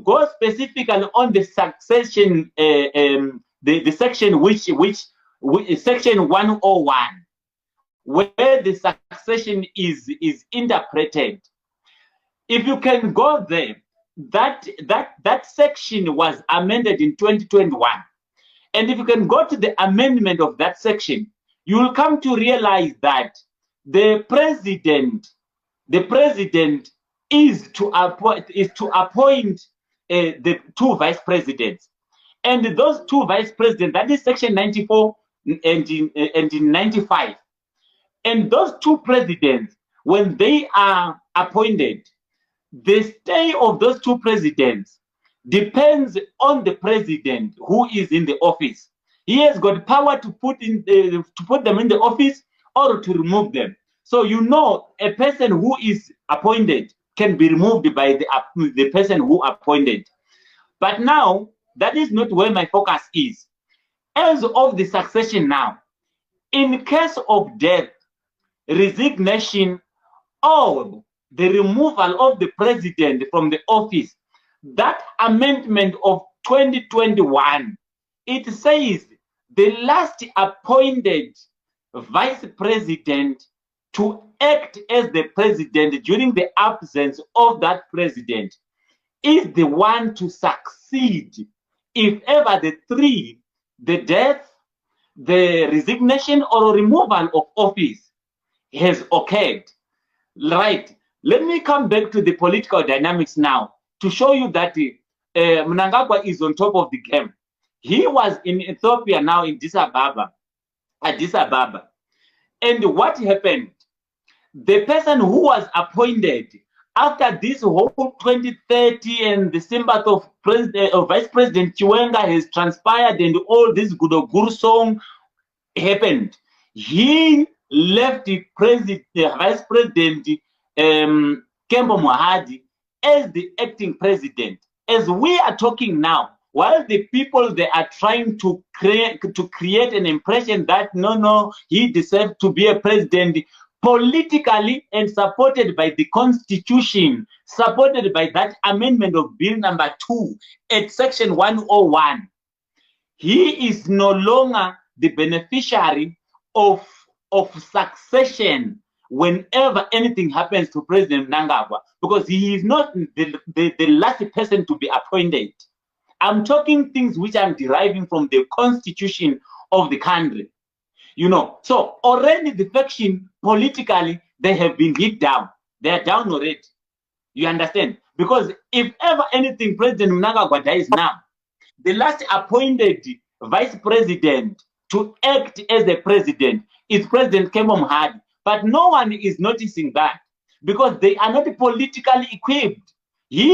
go specifically on the succession, the section which section 101, where the succession is interpreted. If you can go there, that section was amended in 2021. And if you can go to the amendment of that section, you will come to realize that the president is to appoint the two vice presidents. And those two vice presidents, that is section 94 and 95. And those two presidents, when they are appointed, the stay of those two presidents depends on the president who is in the office. He has got power to put them in the office or to remove them. So you know, a person who is appointed can be removed by the person who appointed. But now that is not where my focus is. As of the succession now, in case of death, resignation, or the removal of the president from the office, that amendment of 2021, it says the last appointed vice president to act as the president during the absence of that president is the one to succeed if ever the three, the death, the resignation or removal of office has occurred. Right. Let me come back to the political dynamics now to show you that Mnangagwa is on top of the game. He was in Ethiopia, now in Addis Ababa. And what happened? The person who was appointed after this whole 2030 and the symbol of Vice President Chiwenga has transpired and all this Guru song happened, he left the Vice President Kembo Mohadi as the acting president. As we are talking now, while the people, they are trying to create an impression that no, he deserves to be a president, politically and supported by the constitution, supported by that amendment of bill number 2 at section 101, he is no longer the beneficiary of succession whenever anything happens to President Mnangagwa, because he is not the last person to be appointed. I'm talking things which I'm deriving from the constitution of the country. You know, so already the faction politically, they have been hit down. They are down already. You understand? Because if ever anything, President Mnangagwa dies now, the last appointed vice president to act as the president is President Kembo Mohadi. But no one is noticing that because they are not politically equipped. He